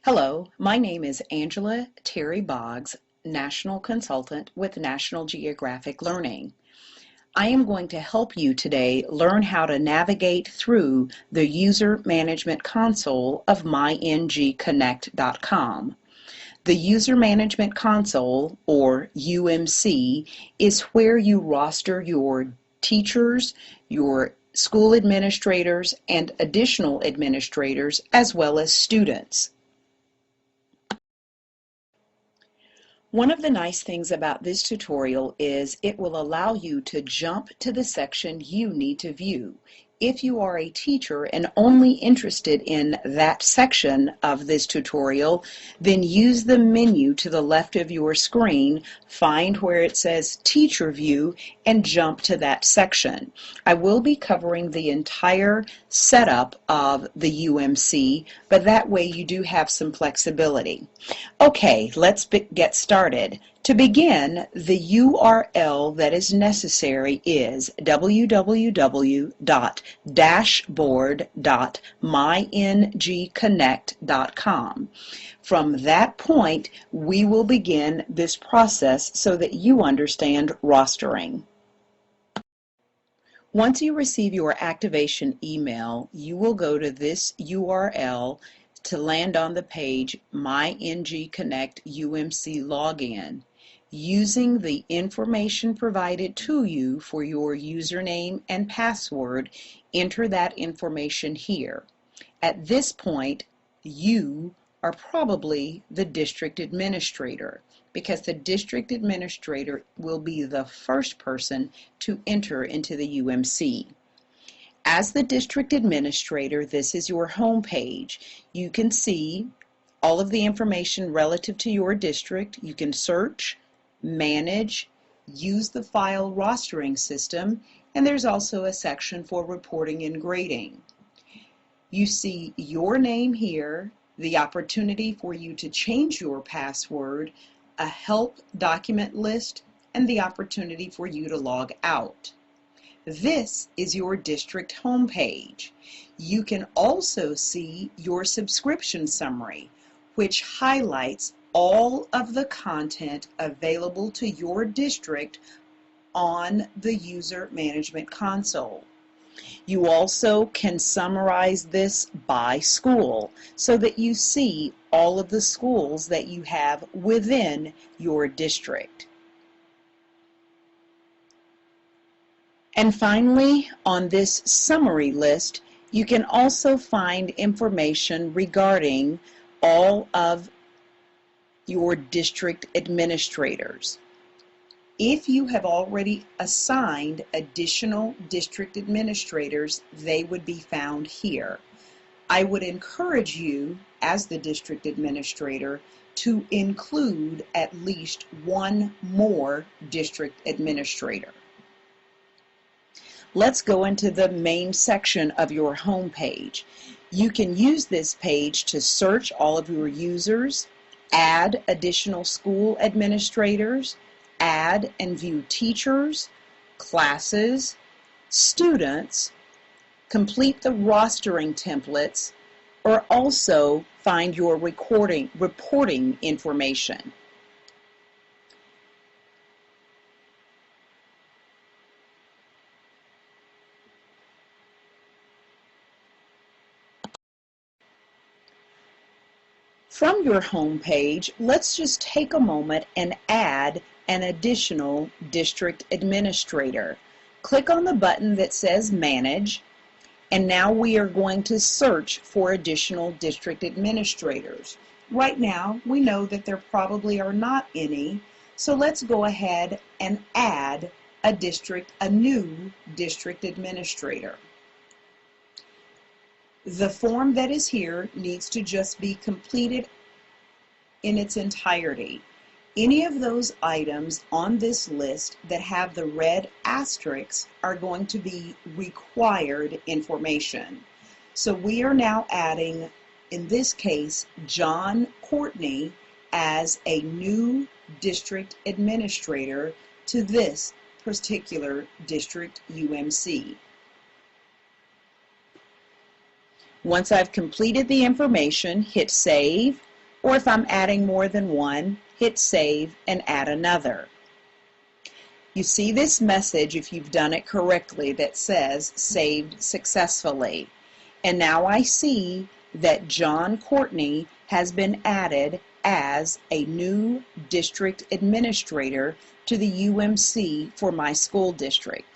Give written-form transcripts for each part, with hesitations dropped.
Hello, my name is Angela Terry Boggs, National Consultant with National Geographic Learning. I am going to help you today learn how to navigate through the User Management Console of myngconnect.com. The User Management Console, or UMC, is where you roster your teachers, your school administrators, and additional administrators, as well as students. One of the nice things about this tutorial is it will allow you to jump to the section you need to view. If you are a teacher and only interested in that section of this tutorial, then use the menu to the left of your screen, find where it says Teacher View, and jump to that section. I will be covering the entire setup of the UMC, but that way you do have some flexibility. Okay, let's get started. To begin, the URL that is necessary is www.dashboard.myngconnect.com. From that point, we will begin this process so that you understand rostering. Once you receive your activation email, you will go to this URL to land on the page My NG Connect UMC Login. Using the information provided to you for your username and password, enter that information here. At this point, you are probably the district administrator, because the district administrator will be the first person to enter into the UMC. As the district administrator, this is your home page. You can see all of the information relative to your district. You can search, manage, use the file rostering system, and there's also a section for reporting and grading. You see your name here, the opportunity for you to change your password, a help document list, and the opportunity for you to log out. This is your district homepage. You can also see your subscription summary, which highlights all of the content available to your district on the User Management Console. You also can summarize this by school so that you see all of the schools that you have within your district. And finally, on this summary list, you can also find information regarding all of your district administrators. If you have already assigned additional district administrators, they would be found here. I would encourage you, as the district administrator, to include at least one more district administrator. Let's go into the main section of your home page. You can use this page to search all of your users, add additional school administrators, add and view teachers, classes, students, complete the rostering templates, or also find your reporting information. From your home page, let's just take a moment and add an additional district administrator. Click on the button that says Manage, and now we are going to search for additional district administrators. Right now, we know that there probably are not any, so let's go ahead and add a new district administrator. The form that is here needs to just be completed in its entirety. Any of those items on this list that have the red asterisks are going to be required information. So we are now adding, in this case, John Courtney as a new district administrator to this particular district UMC. Once I've completed the information, hit Save, Or if I'm adding more than one, hit save and add another. You see this message, if you've done it correctly, that says saved successfully. And now I see that John Courtney has been added as a new district administrator to the UMC for my school district.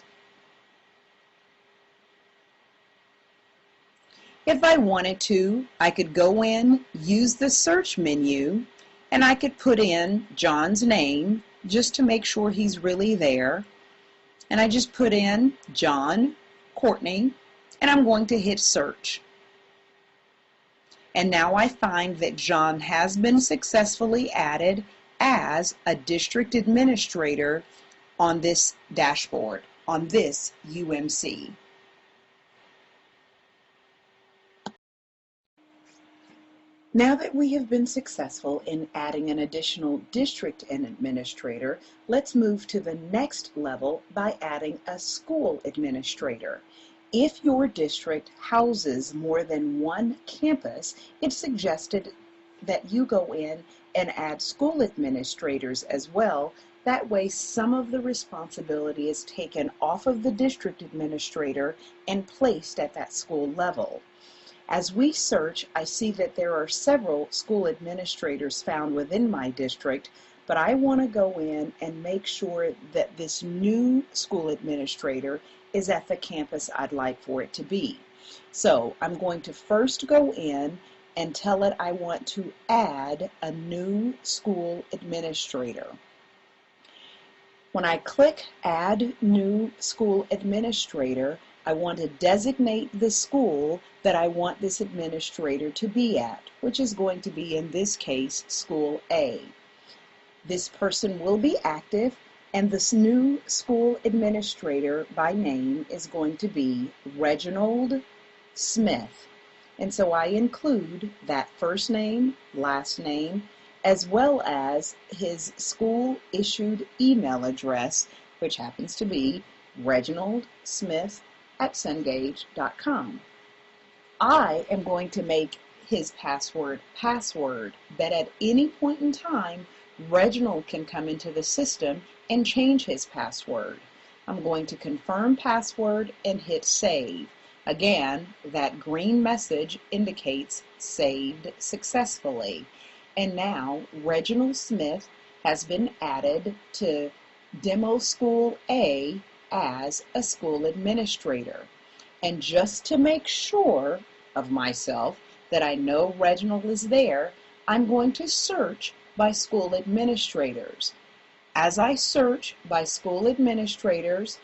If I wanted to, I could go in, use the search menu, and I could put in John's name just to make sure he's really there. And I just put in John Courtney, and I'm going to hit search. And now I find that John has been successfully added as a district administrator on this dashboard, on this UMC. Now that we have been successful in adding an additional district administrator, let's move to the next level by adding a school administrator. If your district houses more than one campus, it's suggested that you go in and add school administrators as well. That way, some of the responsibility is taken off of the district administrator and placed at that school level. As we search, I see that there are several school administrators found within my district, but I want to go in and make sure that this new school administrator is at the campus I'd like for it to be. So I'm going to first go in and tell it I want to add a new school administrator. When I click Add New School Administrator, I want to designate the school that I want this administrator to be at, which is going to be, in this case, School A. This person will be active, and this new school administrator by name is going to be Reginald Smith. And so I include that first name, last name, as well as his school issued email address, which happens to be reginaldsmith@cengage.com. I am going to make his password, that at any point in time, Reginald can come into the system and change his password. I'm going to confirm password and hit save. Again, that green message indicates saved successfully. And now Reginald Smith has been added to Demo School A as a school administrator. And just to make sure of myself that I know Reginald is there, I'm going to search by school administrators. As I search by school administrators,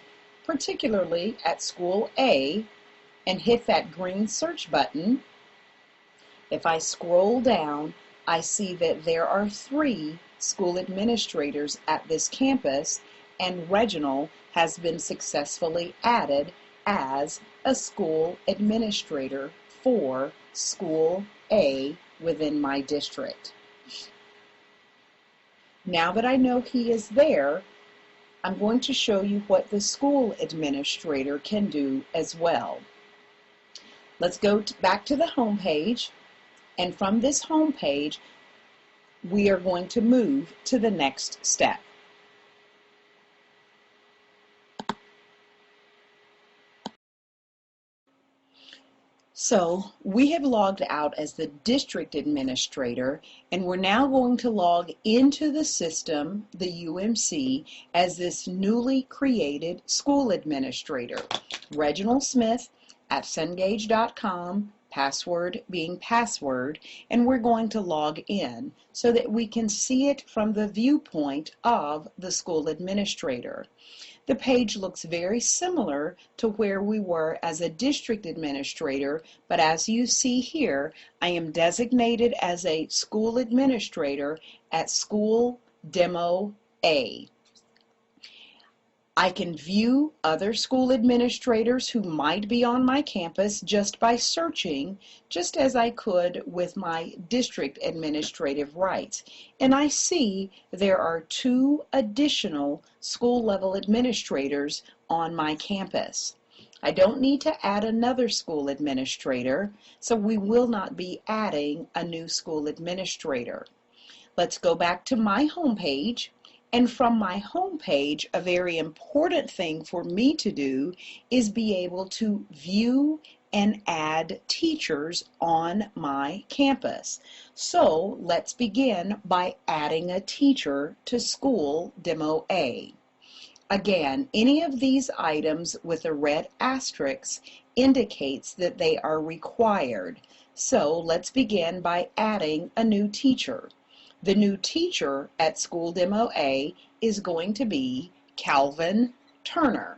particularly at School A, and hit that green search button, if I scroll down, I see that there are 3 school administrators at this campus, and Reginald has been successfully added as a school administrator for School A within my district. Now that I know he is there, I'm going to show you what the school administrator can do as well. Let's go back to the home page, and from this home page, we are going to move to the next step. So we have logged out as the district administrator, and we're now going to log into the system, the UMC, as this newly created school administrator. Reginald Smith at cengage.com, password being password, and we're going to log in so that we can see it from the viewpoint of the school administrator. The page looks very similar to where we were as a district administrator, but as you see here, I am designated as a school administrator at School Demo A. I can view other school administrators who might be on my campus just by searching, just as I could with my district administrative rights. And I see there are 2 additional school level administrators on my campus. I don't need to add another school administrator, so we will not be adding a new school administrator. Let's go back to my home page, and from my home page, a very important thing for me to do is be able to view and add teachers on my campus. So let's begin by adding a teacher to School Demo A. Again, any of these items with a red asterisk indicates that they are required. So let's begin by adding a new teacher. The new teacher at School Demo A is going to be Calvin Turner.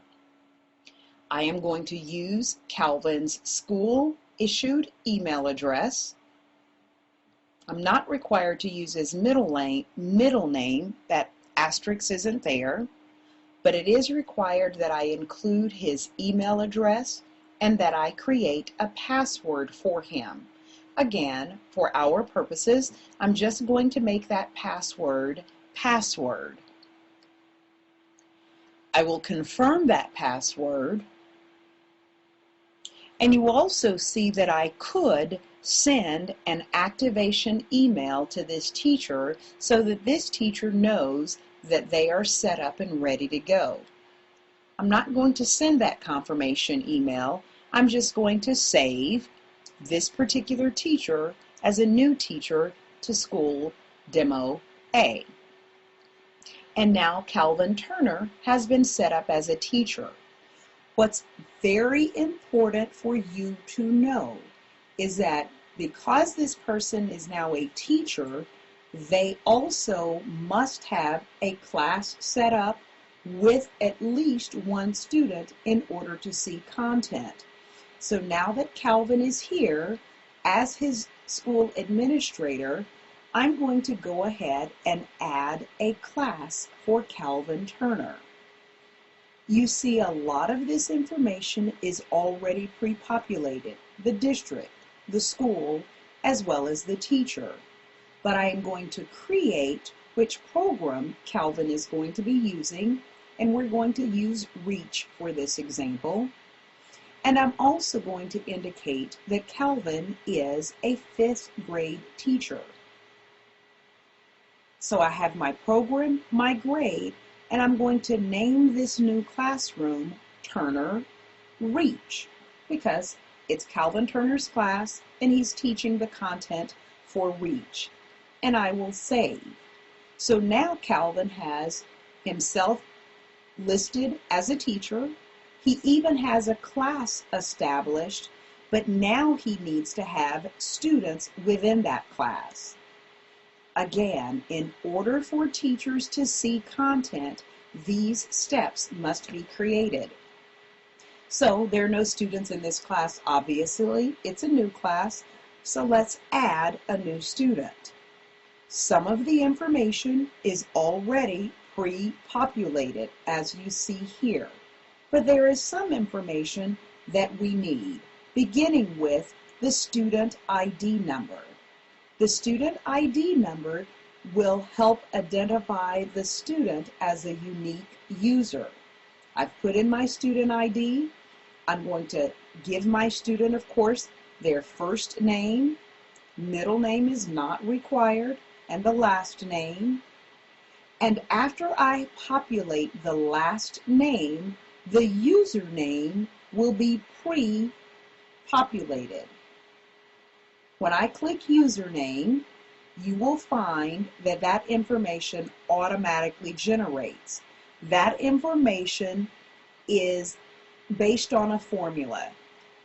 I am going to use Calvin's school issued email address. I'm not required to use his middle name, that asterisk isn't there, but it is required that I include his email address and that I create a password for him. Again, for our purposes, I'm just going to make that password password. I will confirm that password, and you also see that I could send an activation email to this teacher so that this teacher knows that they are set up and ready to go. I'm not going to send that confirmation email. I'm just going to save this particular teacher as a new teacher to School Demo A. And now Calvin Turner has been set up as a teacher. What's very important for you to know is that because this person is now a teacher, they also must have a class set up with at least one student in order to see content. So now that Calvin is here as his school administrator, I'm going to go ahead and add a class for Calvin Turner. You see a lot of this information is already pre-populated, the district, the school, as well as the teacher. But I am going to create which program Calvin is going to be using, and we're going to use Reach for this example. And I'm also going to indicate that Calvin is a 5th grade teacher. So I have my program, my grade, and I'm going to name this new classroom Turner Reach because it's Calvin Turner's class and he's teaching the content for Reach. And I will save. So now Calvin has himself listed as a teacher. He even has a class established, but now he needs to have students within that class. Again, in order for teachers to see content, these steps must be created. So there are no students in this class, obviously. It's a new class, so let's add a new student. Some of the information is already pre-populated, as you see here. But there is some information that we need, beginning with the student ID number. The student ID number will help identify the student as a unique user. I've put in my student ID. I'm going to give my student, of course, their first name. Middle name is not required, and the last name. And after I populate the last name, the username will be pre-populated. When I click username, you will find that that information automatically generates. That information is based on a formula.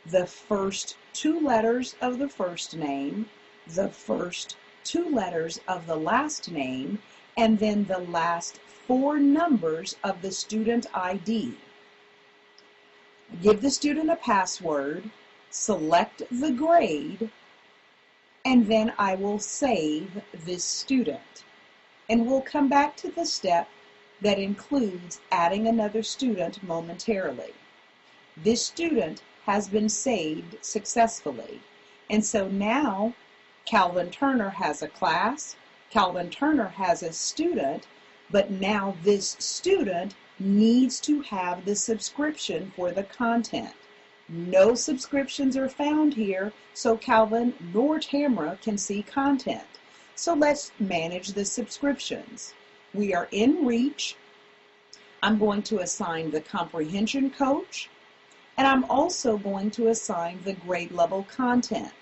The first 2 letters of the first name, the first 2 letters of the last name, and then the last 4 numbers of the student ID. Give the student a password, select the grade, and then I will save this student. And we'll come back to the step that includes adding another student momentarily. This student has been saved successfully. And so now Calvin Turner has a class, Calvin Turner has a student, but now this student needs to have the subscription for the content. No subscriptions are found here, so Calvin nor Tamara can see content. So let's manage the subscriptions. We are in Reach. I'm going to assign the comprehension coach, and I'm also going to assign the grade level content.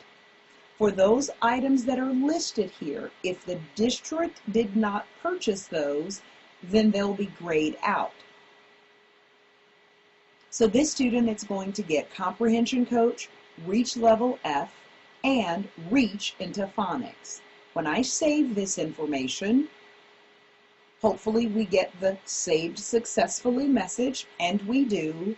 For those items that are listed here, if the district did not purchase those, then they'll be grayed out. So this student is going to get Comprehension Coach, Reach Level F, and Reach into Phonics. When I save this information, hopefully we get the Saved Successfully message, and we do.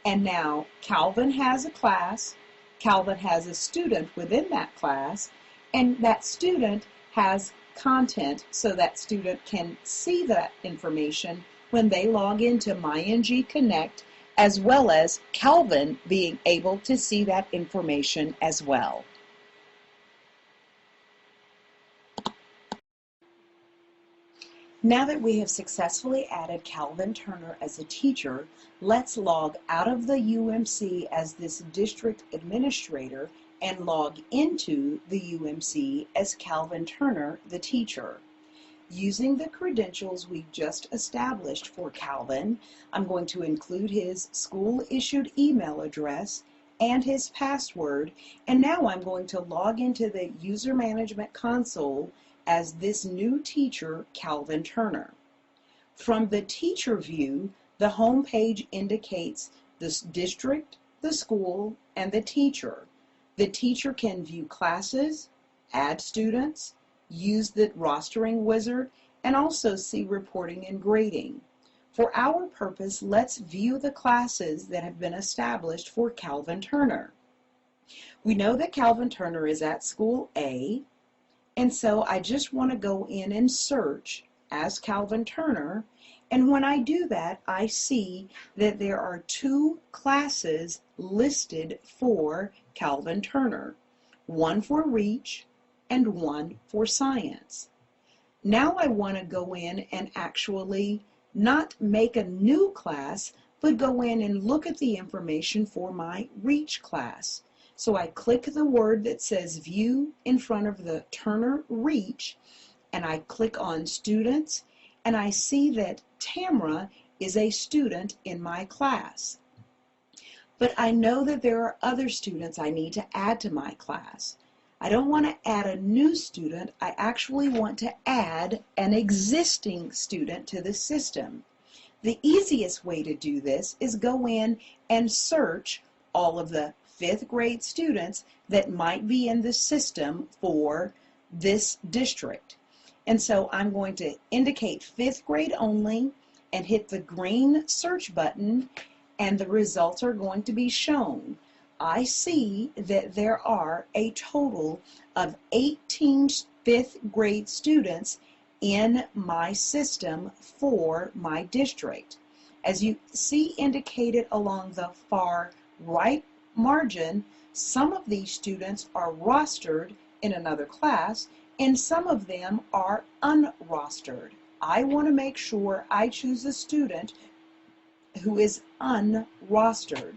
And now Calvin has a class, Calvin has a student within that class, and that student has content so that student can see that information when they log into MyNG Connect, as well as Calvin being able to see that information as well. Now that we have successfully added Calvin Turner as a teacher, let's log out of the UMC as this district administrator and log into the UMC as Calvin Turner, the teacher. Using the credentials we just established for Calvin, I'm going to include his school-issued email address and his password, and now I'm going to log into the user management console as this new teacher, Calvin Turner. From the teacher view, the home page indicates the district, the school, and the teacher. The teacher can view classes, add students, use the rostering wizard, and also see reporting and grading. For our purpose, let's view the classes that have been established for Calvin Turner. We know that Calvin Turner is at School A, and so I just want to go in and search as Calvin Turner, and when I do that, I see that there are 2 classes listed for Calvin Turner, one for Reach and one for Science. Now I want to go in and actually not make a new class, but go in and look at the information for my Reach class. So I click the word that says View in front of the Turner Reach, and I click on Students, and I see that Tamara is a student in my class. But I know that there are other students I need to add to my class. I don't want to add a new student, I actually want to add an existing student to the system. The easiest way to do this is go in and search all of the 5th grade students that might be in the system for this district. And so I'm going to indicate 5th grade only and hit the green search button, and the results are going to be shown. I see that there are a total of 18 5th grade students in my system for my district. As you see indicated along the far right margin, some of these students are rostered in another class and some of them are unrostered. I want to make sure I choose a student who is unrostered.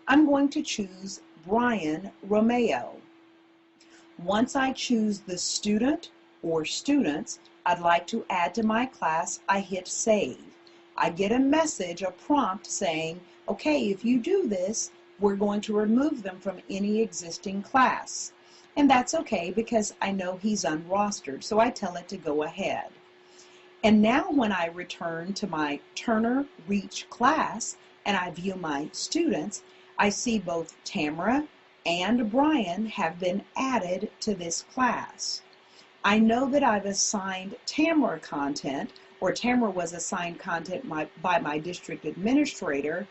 I'm going to choose Brian Romeo. Once I choose the student or students I'd like to add to my class, I hit Save. I get a message, a prompt saying, okay, if you do this, we're going to remove them from any existing class. And that's okay because I know he's unrostered, so I tell it to go ahead. And now when I return to my Turner Reach class and I view my students, I see both Tamara and Brian have been added to this class. I know that I've assigned Tamara content, or Tamara was assigned content by my district administrator,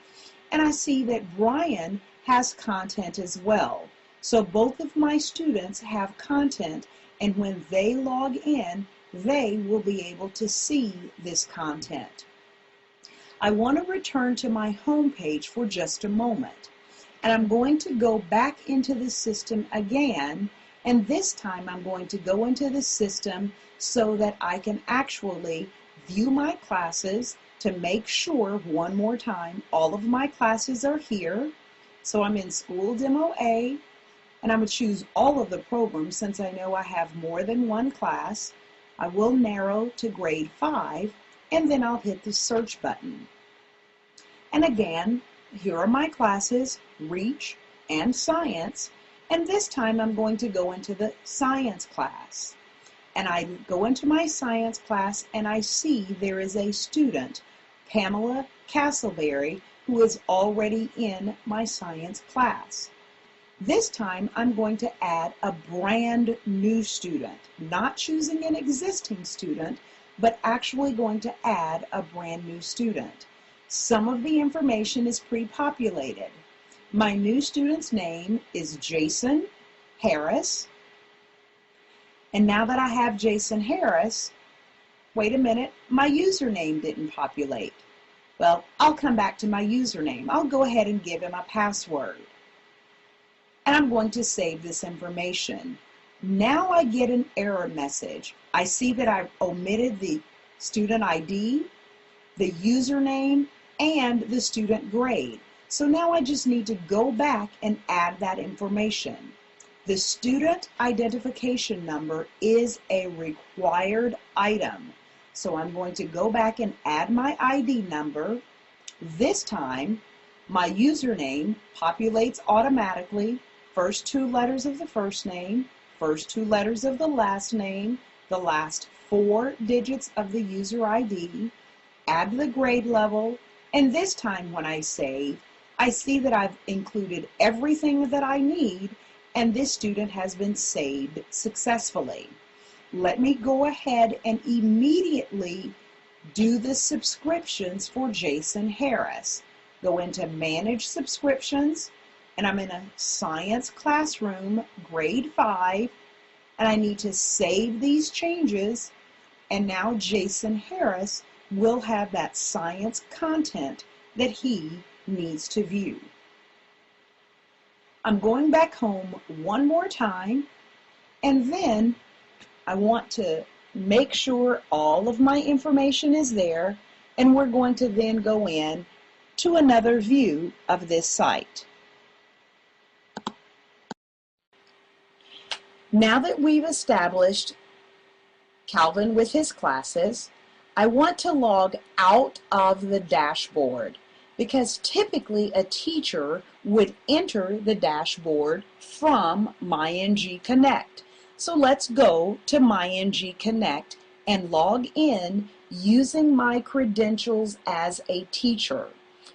and I see that Brian has content as well. So both of my students have content, and when they log in, they will be able to see this content. I want to return to my home page for just a moment. And I'm going to go back into the system again, and this time I'm going to go into the system so that I can actually view my classes to make sure, one more time, all of my classes are here. So I'm in School Demo A, and I'm going to choose all of the programs since I know I have more than one class. I will narrow to grade 5, and then I'll hit the search button. And again, here are my classes, Reach and Science, and this time I'm going to go into the Science class. And I go into my Science class and I see there is a student, Pamela Castleberry, who is already in my Science class. This time I'm going to add a brand new student, not choosing an existing student, but actually going to add a brand new student. Some of the information is pre-populated. My new student's name is Jason Harris. And now that I have Jason Harris, wait a minute, my username didn't populate. Well, I'll come back to my username. I'll go ahead and give him a password. And I'm going to save this information. Now I get an error message. I see that I've omitted the student ID, the username, and the student grade. So now I just need to go back and add that information. The student identification number is a required item. So I'm going to go back and add my ID number. This time, my username populates automatically. First 2 letters of the first name, first 2 letters of the last name, the last 4 digits of the user ID, add the grade level, and this time when I save, I see that I've included everything that I need, and this student has been saved successfully. Let me go ahead and immediately do the subscriptions for Jason Harris. Go into Manage Subscriptions, and I'm in a Science classroom, grade 5, and I need to save these changes, and now Jason Harris will have that science content that he needs to view. I'm going back home one more time, and then I want to make sure all of my information is there, and we're going to then go in to another view of this site. Now that we've established Calvin with his classes, I want to log out of the dashboard because typically a teacher would enter the dashboard from MyNG Connect. So let's go to MyNG Connect and log in using my credentials as a teacher.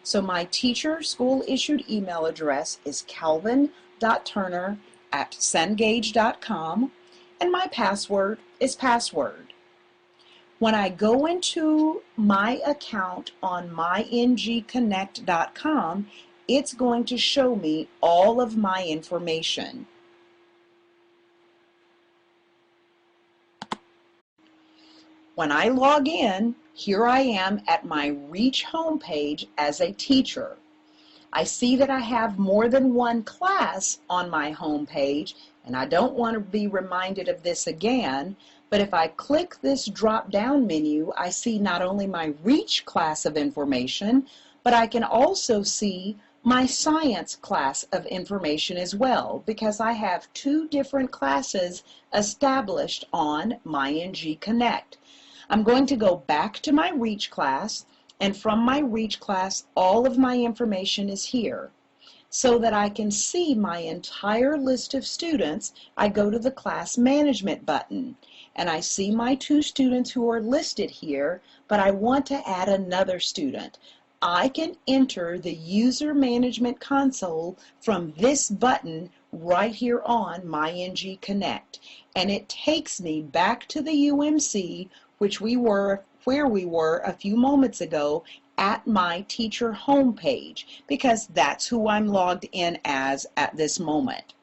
So my teacher school issued email address is calvin.turner@cengage.com, and my password is password. When I go into my account on myngconnect.com, it's going to show me all of my information. When I log in, here I am at my Reach homepage as a teacher. I see that I have more than one class on my homepage, and I don't want to be reminded of this again, but if I click this drop-down menu, I see not only my Reach class of information, but I can also see my Science class of information as well, because I have 2 different classes established on MyNG Connect. I'm going to go back to my Reach class, and from my Reach class, all of my information is here. So that I can see my entire list of students, I go to the Class Management button, and I see my 2 students who are listed here, but I want to add another student. I can enter the User Management Console from this button right here on MyNG Connect, and it takes me back to the UMC, where we were a few moments ago at my teacher homepage, because that's who I'm logged in as at this moment.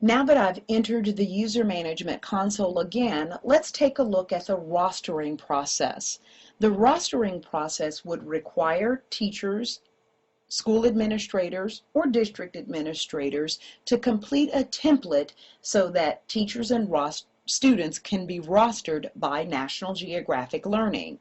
Now that I've entered the User Management Console again, let's take a look at the rostering process. The rostering process would require teachers, school administrators, or district administrators to complete a template so that teachers and students can be rostered by National Geographic Learning.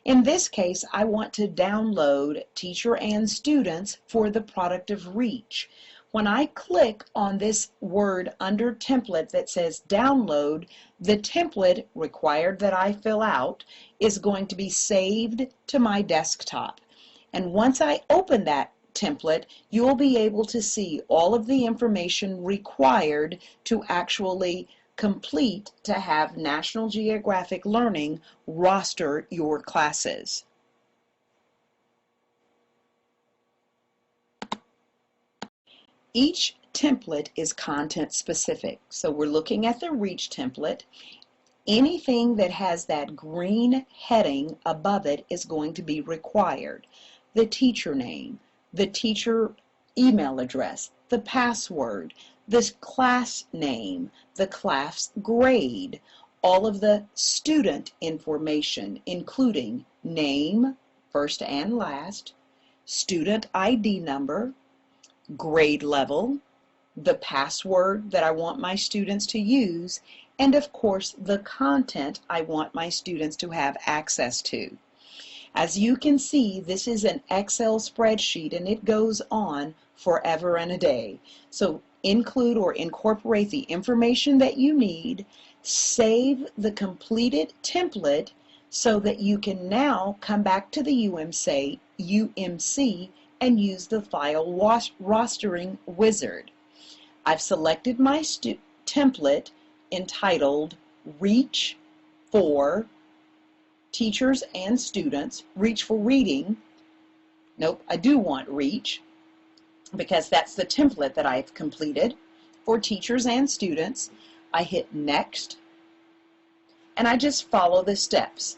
In this case, I want to download Teacher and Students for the product of reach. When I click on this word under template that says download, the template required that I fill out is going to be saved to my desktop. And once I open that template, you'll be able to see all of the information required to actually complete to have National Geographic Learning roster your classes. Each template is content specific. So we're looking at the reach template. Anything that has that green heading above it is going to be required. The teacher name, the teacher email address, the password, the class name, the class grade, all of the student information, including name, first and last, student ID number, grade level, the password that I want my students to use, and of course the content I want my students to have access to. As you can see, this is an Excel spreadsheet and it goes on forever and a day. So include or incorporate the information that you need, save the completed template so that you can now come back to the UMC and use the file rostering wizard. I've selected my template entitled Reach for Teachers and Students, Reach for Reading. Nope, I do want Reach because that's the template that I've completed for teachers and students. I hit Next and I just follow the steps.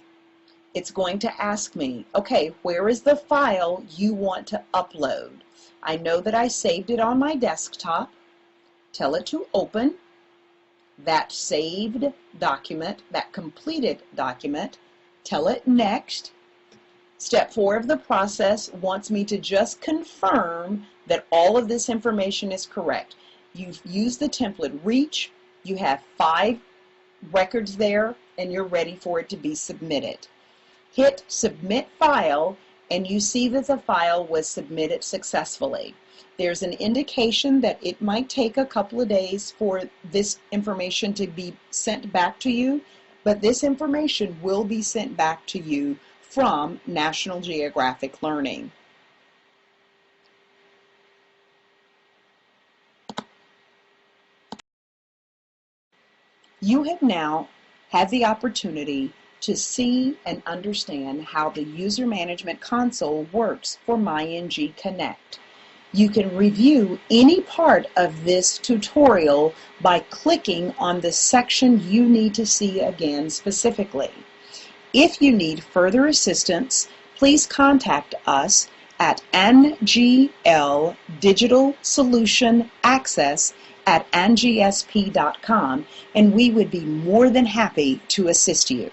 It's going to ask me, okay, where is the file you want to upload? I know that I saved it on my desktop. Tell it to open that saved document, that completed document. Tell it Next. Step 4 of the process wants me to just confirm that all of this information is correct. You've used the template Reach. You have 5 records there and you're ready for it to be submitted. Hit Submit File and you see that the file was submitted successfully. There's an indication that it might take a couple of days for this information to be sent back to you, but this information will be sent back to you from National Geographic Learning. You have now had the opportunity to see and understand how the User Management Console works for MyNG Connect. You can review any part of this tutorial by clicking on the section you need to see again specifically. If you need further assistance, please contact us at NGL Digital Solution Access at ngsp.com and we would be more than happy to assist you.